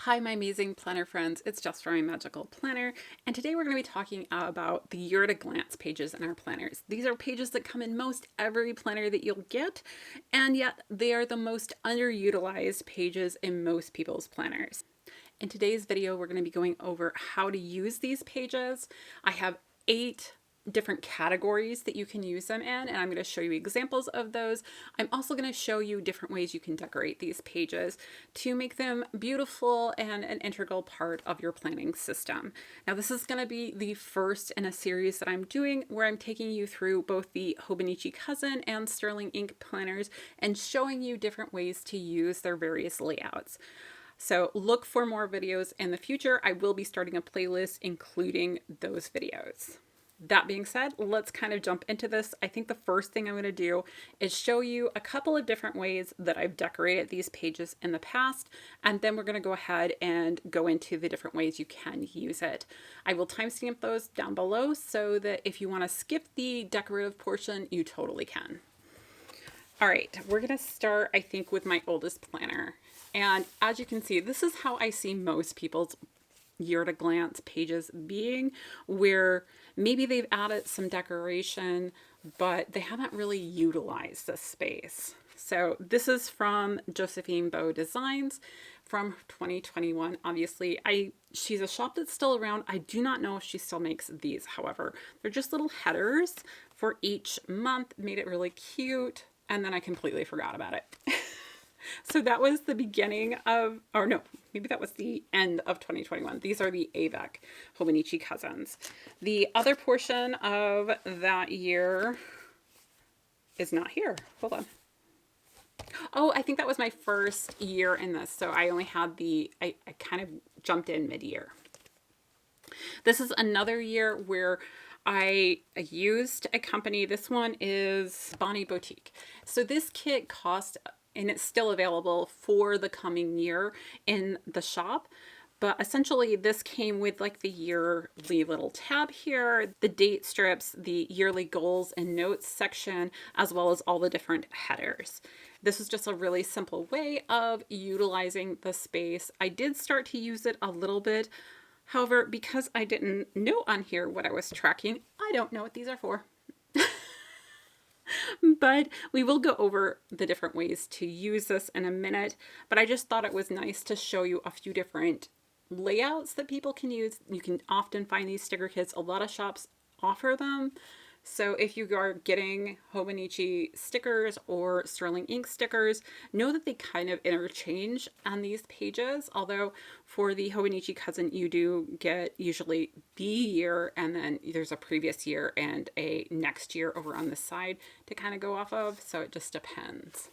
Hi, my amazing planner friends. It's Jess from My Magical Planner, and today we're going to be talking about the year at a glance pages in our planners. These are pages that come in most every planner that you'll get, and yet they are the most underutilized pages in most people's planners. In today's video, we're going to be going over how to use these pages. I have 8 different categories that you can use them in, and I'm going to show you examples of those. I'm also going to show you different ways you can decorate these pages to make them beautiful and an integral part of your planning system. Now, this is going to be the first in a series that I'm doing where I'm taking you through both the Hobonichi Cousin and Sterling Ink planners and showing you different ways to use their various layouts. So look for more videos in the future. I will be starting a playlist including those videos. That being said, let's kind of jump into this. I think the first thing I'm going to do is show you a couple of different ways that I've decorated these pages in the past, and then we're going to go ahead and go into the different ways you can use it. I will timestamp those down below so that if you want to skip the decorative portion, you totally can. All right, we're going to start, I think, with my oldest planner. And as you can see, this is how I see most people's year at a glance pages being, where maybe they've added some decoration, but they haven't really utilized this space. So this is from Josephine Bow Designs from 2021. Obviously, she's a shop that's still around. I do not know if she still makes these, however. They're just little headers for each month, made it really cute, and then I completely forgot about it. So that was the beginning of, or no, maybe that was the end of 2021. These are the Avec Hobonichi Cousins. The other portion of that year is not here. Hold on. Oh, I think that was my first year in this. So I only had I kind of jumped in mid-year. This is another year where I used a company. This one is Bonnie Boutique. So this kit cost, and it's still available for the coming year in the shop. But essentially this came with like the yearly little tab here, the date strips, the yearly goals and notes section, as well as all the different headers. This is just a really simple way of utilizing the space. I did start to use it a little bit. However, because I didn't note on here what I was tracking, I don't know what these are for. But we will go over the different ways to use this in a minute. But I just thought it was nice to show you a few different layouts that people can use. You can often find these sticker kits. A lot of shops offer them. So if you are getting Hobonichi stickers or Sterling Ink stickers, know that they kind of interchange on these pages. Although for the Hobonichi Cousin, you do get usually the year, and then there's a previous year and a next year over on the side to kind of go off of. So it just depends.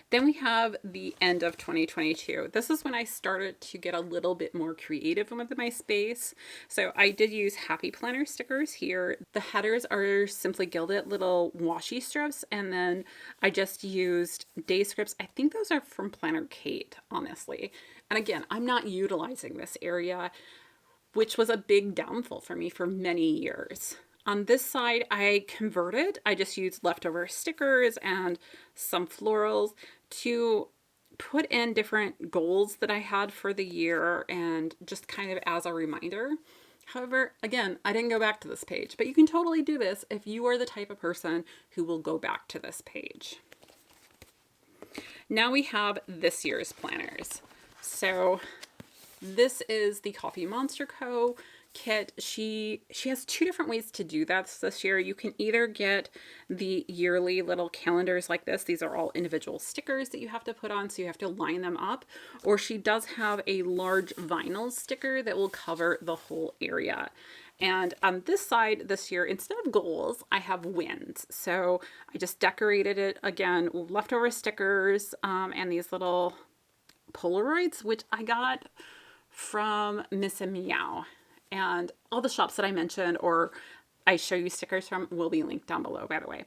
Then we have the end of 2022. This is when I started to get a little bit more creative with my space. So I did use Happy Planner stickers here. The headers are simply gilded little washi strips, and then I just used day scripts. I think those are from Planner Kate, honestly. And again, I'm not utilizing this area, which was a big downfall for me for many years. On this side, I converted. I just used leftover stickers and some florals to put in different goals that I had for the year and just kind of as a reminder. However, again, I didn't go back to this page, but you can totally do this if you are the type of person who will go back to this page. Now we have this year's planners. So this is the Coffee Monster Co. kit. She has 2 different ways to do that this year. You can either get the yearly little calendars like this. These are all individual stickers that you have to put on, so you have to line them up. Or she does have a large vinyl sticker that will cover the whole area. And on this side this year, instead of goals, I have wins. So I just decorated it again, leftover stickers, and these little Polaroids, which I got from Miss and Meow. And all the shops that I mentioned or I show you stickers from will be linked down below, by the way.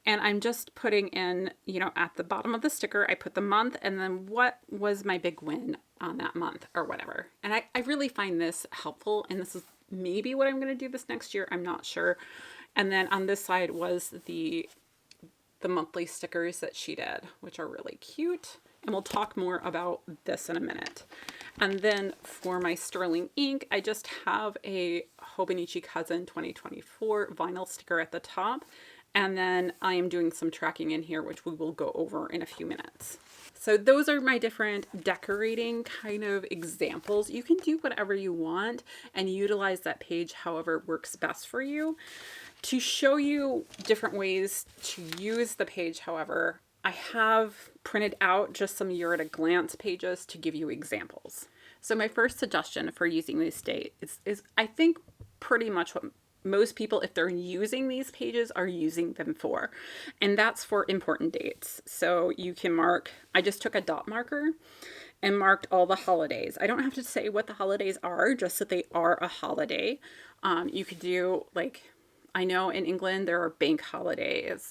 And I'm just putting in, at the bottom of the sticker, I put the month and then what was my big win on that month or whatever. And I really find this helpful. And this is maybe what I'm going to do this next year. I'm not sure. And then on this side was the monthly stickers that she did, which are really cute. And we'll talk more about this in a minute. And then for my sterling ink, I just have a Hobonichi Cousin 2024 vinyl sticker at the top. And then I am doing some tracking in here, which we will go over in a few minutes. So those are my different decorating kind of examples. You can do whatever you want and utilize that page however works best for you. To show you different ways to use the page, however, I have printed out just some You're at a Glance pages to give you examples. So my first suggestion for using these dates is I think pretty much what most people, if they're using these pages, are using them for. And that's for important dates. So you can mark, I just took a dot marker and marked all the holidays. I don't have to say what the holidays are, just that they are a holiday. You could do like, I know in England there are bank holidays,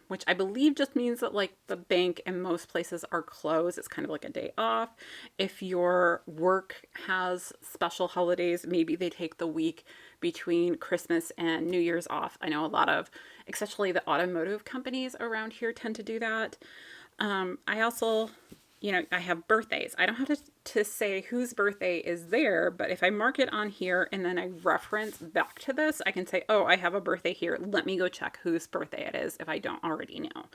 which I believe just means that like the bank in most places are closed. It's kind of like a day off. If your work has special holidays, maybe they take the week between Christmas and New Year's off. I know a lot of, especially the automotive companies around here tend to do that. I also, I have birthdays. I don't have to say whose birthday is there, but if I mark it on here and then I reference back to this, I can say, oh, I have a birthday here. Let me go check whose birthday it is if I don't already know.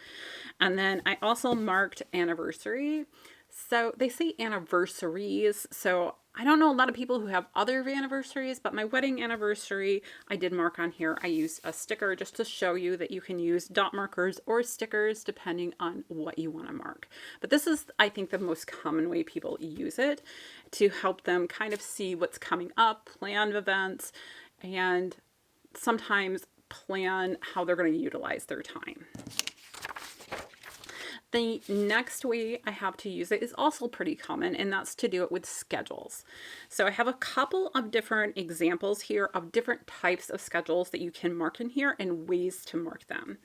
And then I also marked anniversary. So they say anniversaries. So I don't know a lot of people who have other anniversaries, but my wedding anniversary, I did mark on here. I used a sticker just to show you that you can use dot markers or stickers depending on what you want to mark. But this is, I think, the most common way people use it to help them kind of see what's coming up, plan events, and sometimes plan how they're going to utilize their time. The next way I have to use it is also pretty common, and that's to do it with schedules. So I have a couple of different examples here of different types of schedules that you can mark in here and ways to mark them.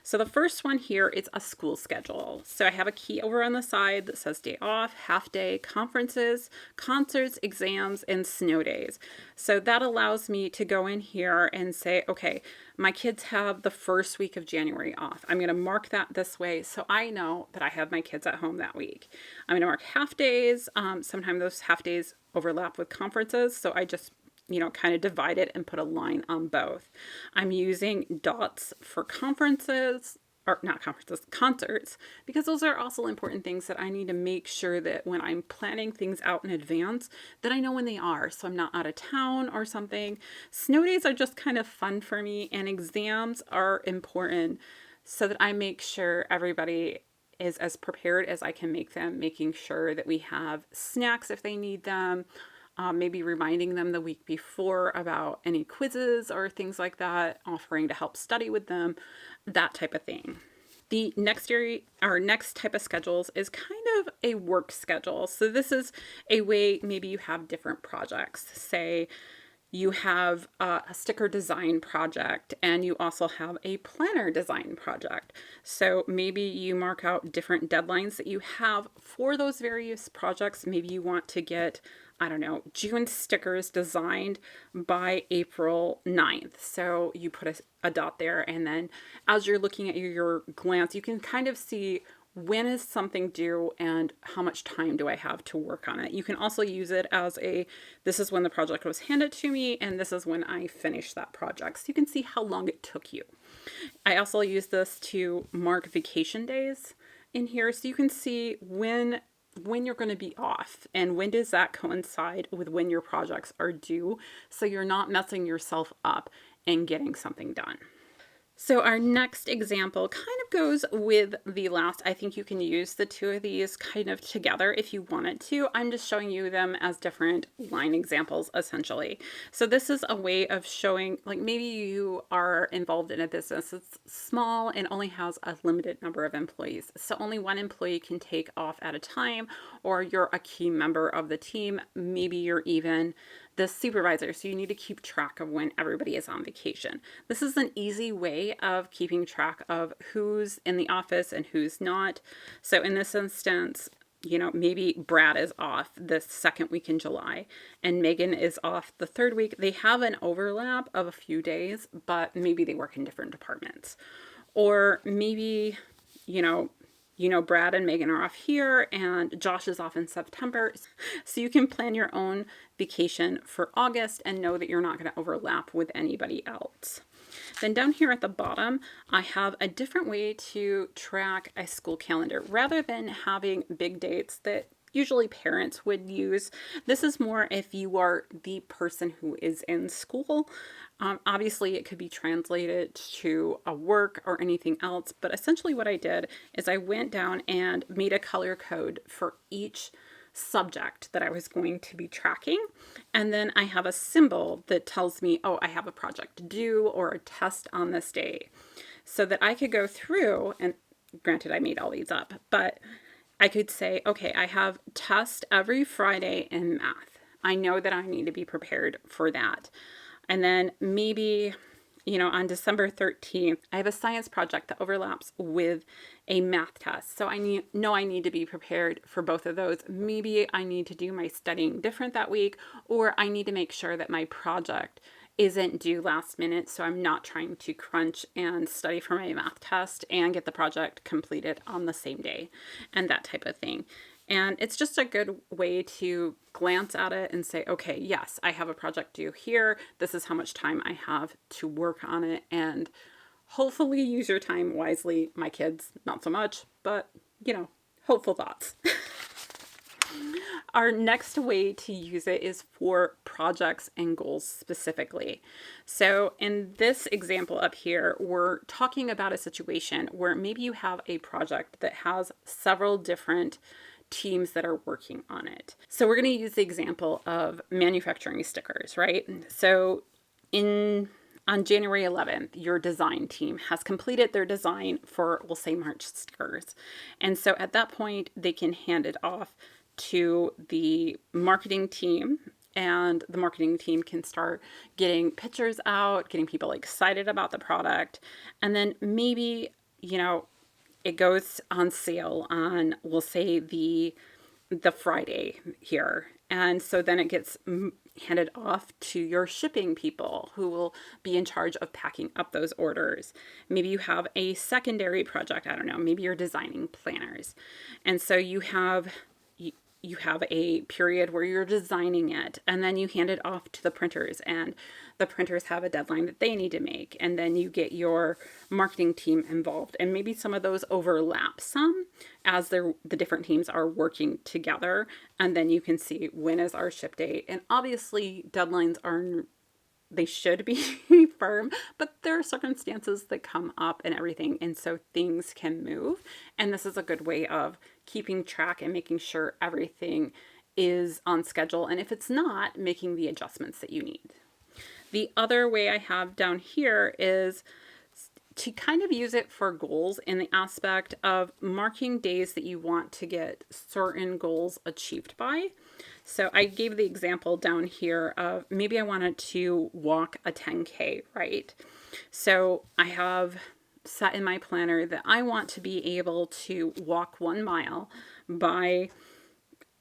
So the first one here is a school schedule. So I have a key over on the side that says day off, half day, conferences, concerts, exams, and snow days. So that allows me to go in here and say, okay, my kids have the first week of January off. I'm going to mark that this way so I know that I have my kids at home that week. I'm going to mark half days. Sometimes those half days overlap with conferences, so I just kind of divide it and put a line on both. I'm using dots for conferences, or not conferences, concerts, because those are also important things that I need to make sure that when I'm planning things out in advance, that I know when they are, so I'm not out of town or something. Snow days are just kind of fun for me, and exams are important so that I make sure everybody is as prepared as I can make them, making sure that we have snacks if they need them, maybe reminding them the week before about any quizzes or things like that, offering to help study with them, that type of thing. The next area, our next type of schedules is kind of a work schedule. So this is a way maybe you have different projects. Say you have a sticker design project and you also have a planner design project. So maybe you mark out different deadlines that you have for those various projects. Maybe you want to get, I don't know, June stickers designed by April 9th. So you put a dot there, and then as you're looking at your glance, you can kind of see when is something due and how much time do I have to work on it. You can also use it as this is when the project was handed to me and this is when I finished that project. So you can see how long it took you. I also use this to mark vacation days in here, so you can see when you're going to be off and when does that coincide with when your projects are due, so you're not messing yourself up and getting something done. So our next example kind of goes with the last. I think you can use the two of these kind of together if you wanted to. I'm just showing you them as different line examples essentially. So this is a way of showing, like maybe you are involved in a business that's small and only has a limited number of employees. So only one employee can take off at a time, or you're a key member of the team. Maybe you're even the supervisor, so you need to keep track of when everybody is on vacation. This is an easy way of keeping track of who's in the office and who's not. So in this instance, maybe Brad is off the second week in July and Megan is off the third week. They have an overlap of a few days, but maybe they work in different departments. Or maybe, Brad and Megan are off here and Josh is off in September. So you can plan your own vacation for August and know that you're not going to overlap with anybody else. Then down here at the bottom, I have a different way to track a school calendar. Rather than having big dates that usually parents would use, this is more if you are the person who is in school. Obviously, it could be translated to a work or anything else, but essentially what I did is I went down and made a color code for each subject that I was going to be tracking. And then I have a symbol that tells me, oh, I have a project due or a test on this day. So that I could go through, and granted, I made all these up, but I could say, okay, I have test every Friday in math. I know that I need to be prepared for that. And then maybe, on December 13th, I have a science project that overlaps with a math test. So I need to be prepared for both of those. Maybe I need to do my studying different that week, or I need to make sure that my project isn't due last minute, so I'm not trying to crunch and study for my math test and get the project completed on the same day, and that type of thing. And it's just a good way to glance at it and say, okay, yes, I have a project due here. This is how much time I have to work on it, and hopefully use your time wisely. My kids, not so much, but hopeful thoughts. Our next way to use it is for projects and goals specifically. So in this example up here, we're talking about a situation where maybe you have a project that has several different teams that are working on it. So we're going to use the example of manufacturing stickers, right? So on January 11th, your design team has completed their design for, we'll say, March stickers. And so at that point, they can hand it off to the marketing team, and the marketing team can start getting pictures out, getting people excited about the product. And then maybe, it goes on sale on, we'll say, the Friday here. And so then it gets handed off to your shipping people who will be in charge of packing up those orders. Maybe you have a secondary project. I don't know. Maybe you're designing planners. And so you have a period where you're designing it, and then you hand it off to the printers, and the printers have a deadline that they need to make, and then you get your marketing team involved, and maybe some of those overlap some as the different teams are working together, and then you can see when is our ship date. And obviously deadlines they should be firm, but there are circumstances that come up and everything, and so things can move. And this is a good way of keeping track and making sure everything is on schedule, and if it's not, making the adjustments that you need. The other way I have down here is to kind of use it for goals in the aspect of marking days that you want to get certain goals achieved by. So I gave the example down here of maybe I wanted to walk a 10K, right? So I have set in my planner that I want to be able to walk 1 mile by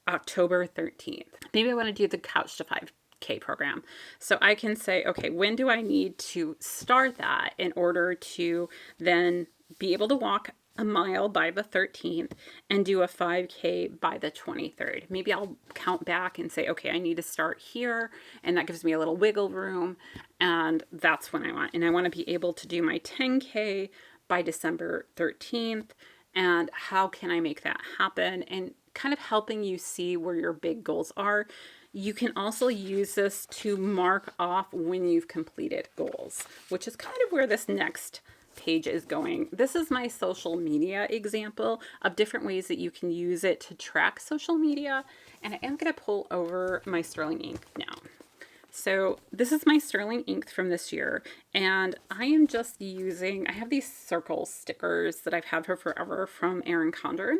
October 13th. Maybe I want to do the Couch to 5K program. So I can say, okay, when do I need to start that in order to then be able to walk a mile by the 13th and do a 5K by the 23rd. Maybe I'll count back and say, okay, I need to start here, and that gives me a little wiggle room, and that's when I want. And I want to be able to do my 10K by December 13th, and how can I make that happen? And kind of helping you see where your big goals are. You can also use this to mark off when you've completed goals, which is kind of where this next page is going. This is my social media example of different ways that you can use it to track social media. And I am going to pull over my sterling ink now. So this is my sterling ink from this year, and I am just I have these circle stickers that I've had for forever from Erin Condren,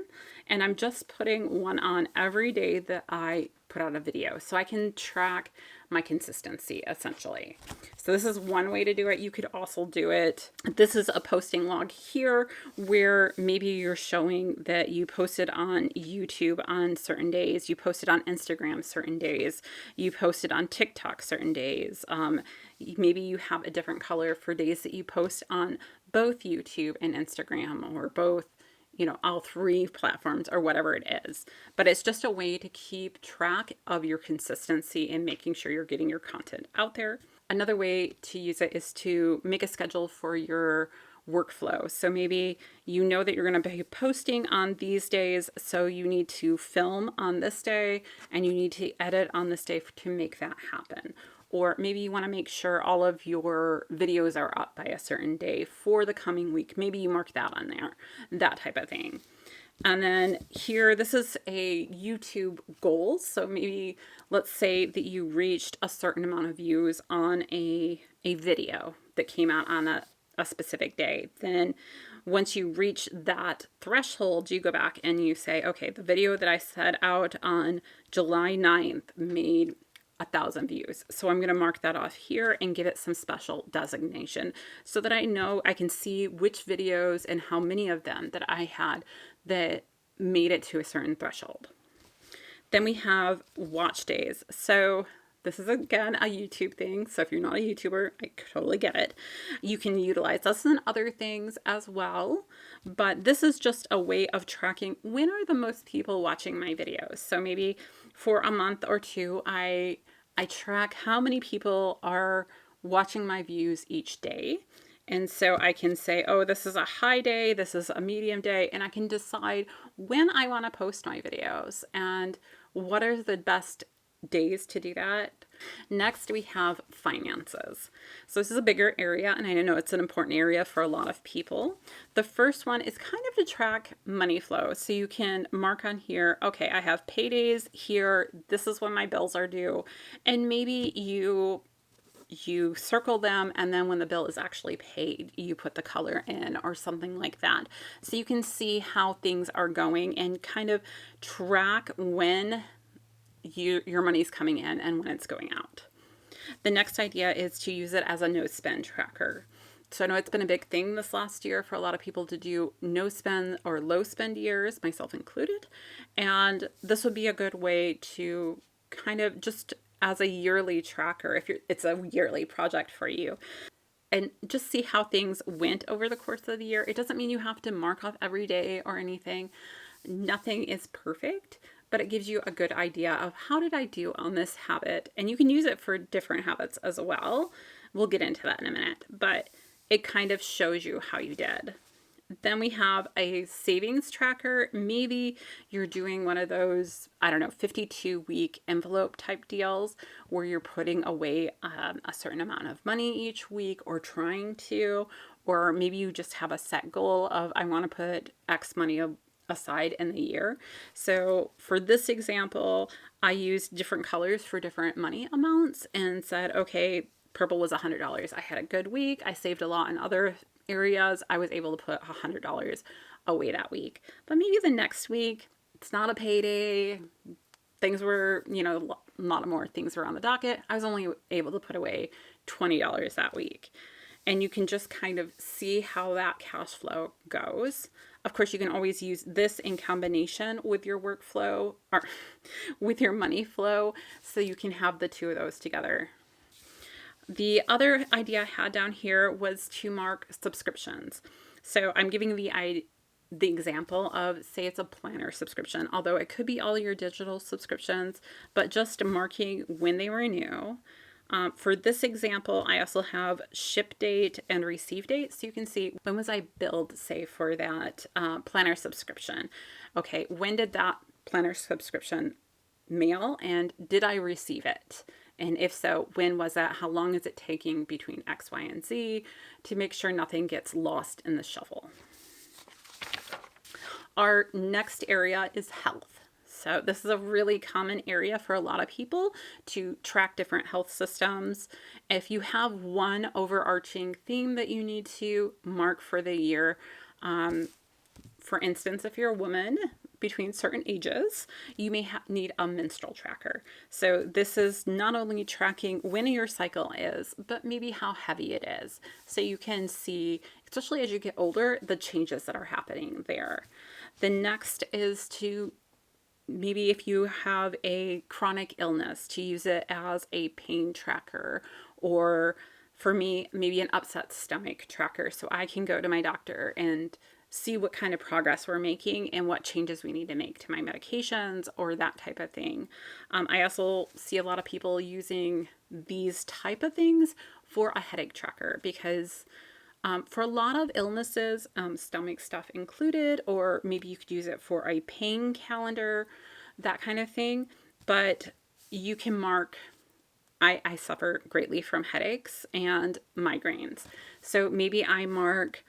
and I'm just putting one on every day that I put out a video so I can track my consistency essentially. So this is one way to do it. You could also do it. This is a posting log here where maybe you're showing that you posted on YouTube on certain days, you posted on Instagram certain days, you posted on TikTok certain days. Maybe you have a different color for days that you post on both YouTube and Instagram, or both all three platforms or whatever it is. But it's just a way to keep track of your consistency and making sure you're getting your content out there. Another way to use it is to make a schedule for your workflow. So maybe you know that you're going to be posting on these days, so you need to film on this day and you need to edit on this day to make that happen. Or maybe you want to make sure all of your videos are up by a certain day for the coming week. Maybe you mark that on there, that type of thing. And then here, this is a YouTube goal. So maybe let's say that you reached a certain amount of views on a video that came out on a specific day. Then once you reach that threshold, you go back and you say, okay, the video that I set out on July 9th made 1,000 views. So I'm going to mark that off here and give it some special designation so that I know I can see which videos and how many of them that I had that made it to a certain threshold. Then we have watch days. So this is again a YouTube thing. So if you're not a YouTuber, I totally get it. You can utilize this and other things as well. But this is just a way of tracking when are the most people watching my videos. So maybe for a month or two, I track how many people are watching my views each day. And so I can say, oh, this is a high day, this is a medium day, and I can decide when I want to post my videos and what are the best days to do that. Next, we have finances. So this is a bigger area, and I know it's an important area for a lot of people. The first one is kind of to track money flow. So you can mark on here, okay, I have paydays here. This is when my bills are due. And maybe you circle them, and then when the bill is actually paid, you put the color in or something like that. So you can see how things are going and kind of track when your money's coming in and when it's going out. The next idea is to use it as a no spend tracker. So I know it's been a big thing this last year for a lot of people to do no spend or low spend years, myself included. And this would be a good way to kind of just as a yearly tracker, if it's a yearly project for you, and just see how things went over the course of the year. It doesn't mean you have to mark off every day or anything. Nothing is perfect, but it gives you a good idea of how did I do on this habit? And you can use it for different habits as well. We'll get into that in a minute, but it kind of shows you how you did. Then we have a savings tracker. Maybe you're doing one of those, 52-week envelope type deals where you're putting away a certain amount of money each week or trying to, or maybe you just have a set goal of I want to put X money aside in the year. So for this example, I used different colors for different money amounts and said, okay, purple was $100. I had a good week. I saved a lot in other areas. I was able to put $100 away that week. But maybe the next week, it's not a payday. Things were, a lot more things were on the docket. I was only able to put away $20 that week. And you can just kind of see how that cash flow goes. Of course, you can always use this in combination with your workflow or with your money flow, so you can have the two of those together. The other idea I had down here was to mark subscriptions. So I'm giving the example of, say it's a planner subscription, although it could be all your digital subscriptions, but just marking when they renew. For this example, I also have ship date and receive date. So you can see when was I billed, say, for that planner subscription. Okay, when did that planner subscription mail and did I receive it? And if so, when was that? How long is it taking between X, Y, and Z to make sure nothing gets lost in the shuffle? Our next area is health. So this is a really common area for a lot of people to track different health systems. If you have one overarching theme that you need to mark for the year, for instance, if you're a woman between certain ages, you may need a menstrual tracker. So this is not only tracking when your cycle is, but maybe how heavy it is. So you can see, especially as you get older, the changes that are happening there. The next is to maybe if you have a chronic illness, to use it as a pain tracker, or for me, maybe an upset stomach tracker. So I can go to my doctor and see what kind of progress we're making and what changes we need to make to my medications or that type of thing. I also see a lot of people using these type of things for a headache tracker because for a lot of illnesses, stomach stuff included, or maybe you could use it for a pain calendar, that kind of thing. But you can mark, I suffer greatly from headaches and migraines. So maybe I mark,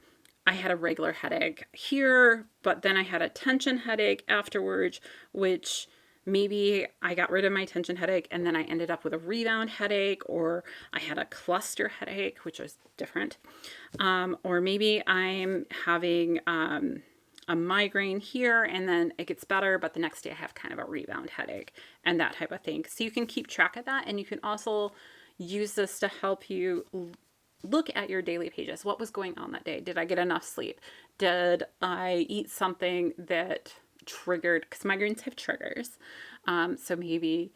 I had a regular headache here, but then I had a tension headache afterwards, which maybe I got rid of my tension headache and then I ended up with a rebound headache, or I had a cluster headache, which was different. Or maybe I'm having a migraine here and then it gets better, but the next day I have kind of a rebound headache and that type of thing. So you can keep track of that, and you can also use this to help you look at your daily pages. What was going on that day? Did I get enough sleep? Did I eat something that triggered, because migraines have triggers. So maybe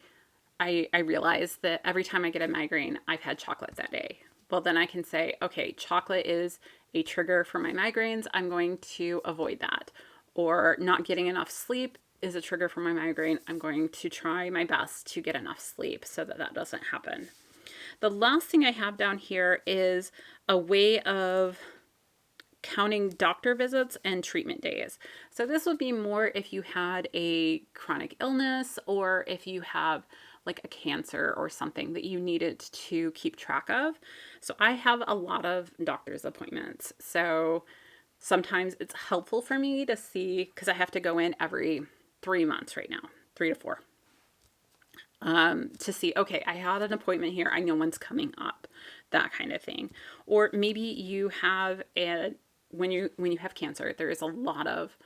I realize that every time I get a migraine, I've had chocolate that day. Well, then I can say, okay, chocolate is a trigger for my migraines. I'm going to avoid that. Or not getting enough sleep is a trigger for my migraine. I'm going to try my best to get enough sleep so that that doesn't happen. The last thing I have down here is a way of counting doctor visits and treatment days. So this would be more if you had a chronic illness or if you have like a cancer or something that you needed to keep track of. So I have a lot of doctor's appointments. So sometimes it's helpful for me to see, because I have to go in every 3 months right now, 3 to 4. To see, okay, I had an appointment here. I know when's coming up, that kind of thing. Or maybe you have when you have cancer, there is a lot of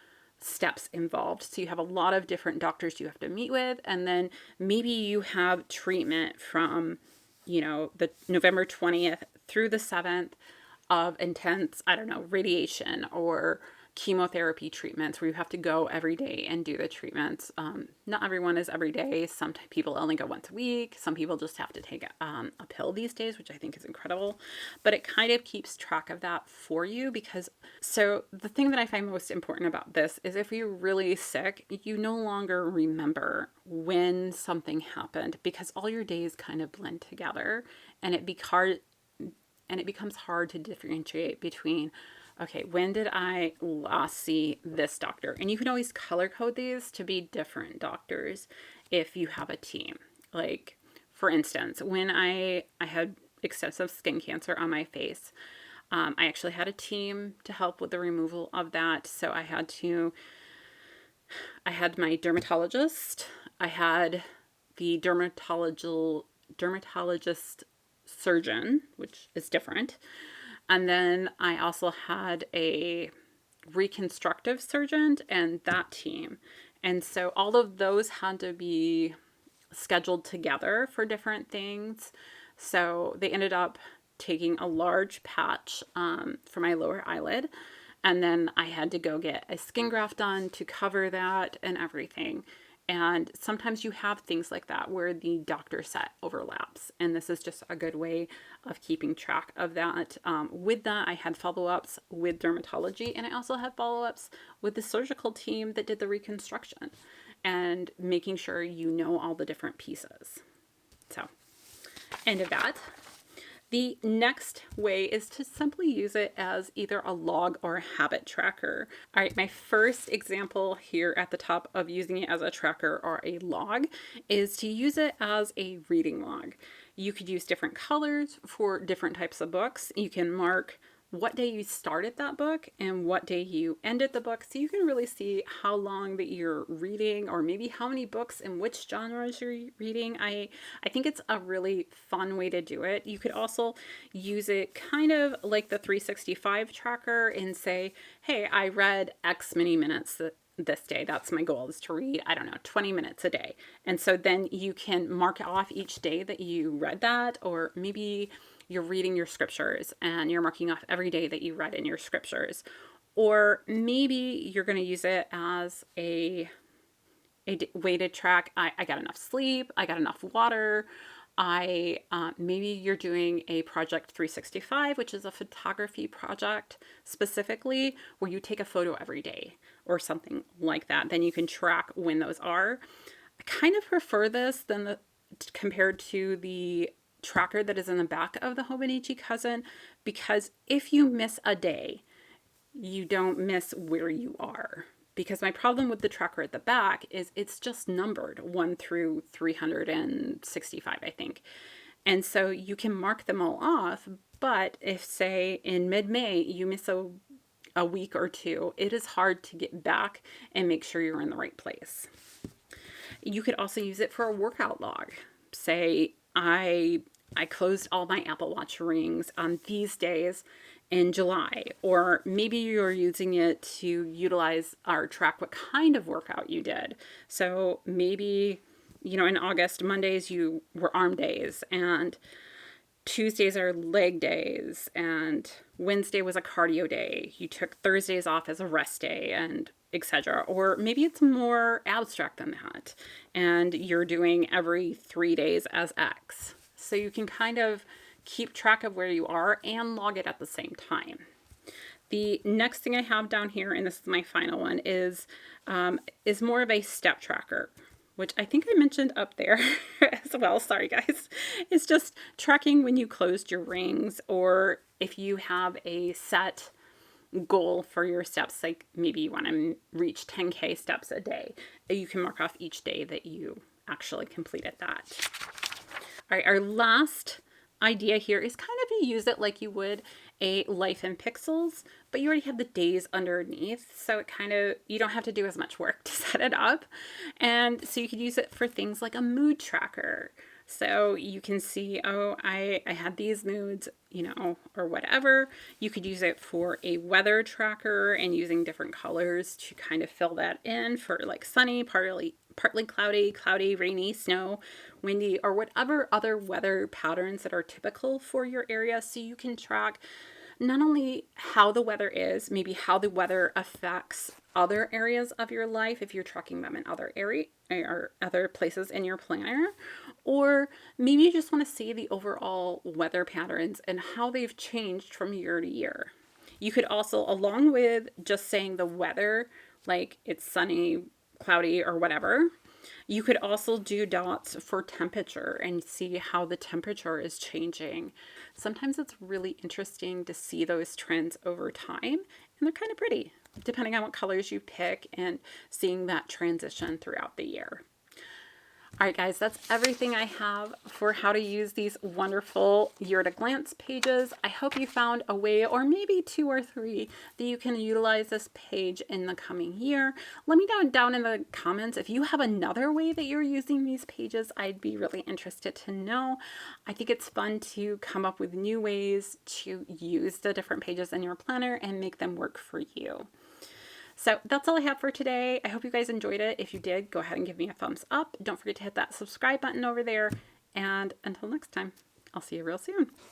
steps involved. So you have a lot of different doctors you have to meet with, and then maybe you have treatment from, the November 20th through the 7th of intense, radiation or chemotherapy treatments where you have to go every day and do the treatments. Not everyone is every day. Some people only go once a week. Some people just have to take a pill these days, which I think is incredible. But it kind of keeps track of that for you so the thing that I find most important about this is if you're really sick, you no longer remember when something happened because all your days kind of blend together, and it becomes hard to differentiate between, okay, when did I last see this doctor? And you can always color code these to be different doctors if you have a team. Like, for instance, when I had extensive skin cancer on my face, I actually had a team to help with the removal of that. So I had my dermatologist, I had the dermatologist surgeon, which is different. And then I also had a reconstructive surgeon and that team. And so all of those had to be scheduled together for different things. So they ended up taking a large patch for my lower eyelid. And then I had to go get a skin graft done to cover that and everything. And sometimes you have things like that where the doctor set overlaps. And this is just a good way of keeping track of that. With that, I had follow-ups with dermatology, and I also had follow-ups with the surgical team that did the reconstruction and making sure you know all the different pieces. So, end of that. The next way is to simply use it as either a log or a habit tracker. All right, my first example here at the top of using it as a tracker or a log is to use it as a reading log. You could use different colors for different types of books. You can mark what day you started that book and what day you ended the book, so you can really see how long that you're reading, or maybe how many books and which genres you're reading. I think it's a really fun way to do it. You could also use it kind of like the 365 tracker and say, hey, I read X many minutes this day. That's my goal, is to read, 20 minutes a day. And so then you can mark off each day that you read that, or maybe you're reading your scriptures and you're marking off every day that you read in your scriptures. Or maybe you're going to use it as a way to track, I got enough sleep, I got enough water, maybe you're doing a project 365, which is a photography project specifically, where you take a photo every day or something like that. Then you can track when those are. I kind of prefer this than compared to the tracker that is in the back of the Hobonichi Cousin, because if you miss a day, you don't miss where you are. Because my problem with the tracker at the back is it's just numbered 1 through 365, I think. And so you can mark them all off, but if, say, in mid-May you miss a week or two, it is hard to get back and make sure you're in the right place. You could also use it for a workout log. Say, I closed all my Apple Watch rings on these days in July, or maybe you're using it to utilize or track what kind of workout you did. So maybe, in August, Mondays you were arm days, and Tuesdays are leg days, and Wednesday was a cardio day. You took Thursdays off as a rest day, and etc. Or maybe it's more abstract than that, and you're doing every 3 days as X. So you can kind of keep track of where you are and log it at the same time. The next thing I have down here, and this is my final one, is more of a step tracker, which I think I mentioned up there as well. Sorry, guys. It's just tracking when you closed your rings, or if you have a set goal for your steps, like maybe you want to reach 10K steps a day, you can mark off each day that you actually completed that. All right, our last idea here is kind of to use it like you would a life in pixels, but you already have the days underneath, so it kind of, you don't have to do as much work to set it up. And so you could use it for things like a mood tracker. So you can see, oh, I had these moods, or whatever. You could use it for a weather tracker and using different colors to kind of fill that in for like sunny, partly cloudy, rainy, snow, windy, or whatever other weather patterns that are typical for your area. So you can track not only how the weather is, maybe how the weather affects other areas of your life if you're tracking them in other area or other places in your planner, or maybe you just want to see the overall weather patterns and how they've changed from year to year. You could also, along with just saying the weather, like it's sunny, cloudy, or whatever, you could also do dots for temperature and see how the temperature is changing. Sometimes it's really interesting to see those trends over time, and they're kind of pretty, depending on what colors you pick and seeing that transition throughout the year. All right, guys, that's everything I have for how to use these wonderful year at a glance pages. I hope you found a way, or maybe 2 or 3, that you can utilize this page in the coming year. Let me know down in the comments if you have another way that you're using these pages. I'd be really interested to know. I think it's fun to come up with new ways to use the different pages in your planner and make them work for you. So that's all I have for today. I hope you guys enjoyed it. If you did, go ahead and give me a thumbs up. Don't forget to hit that subscribe button over there. And until next time, I'll see you real soon.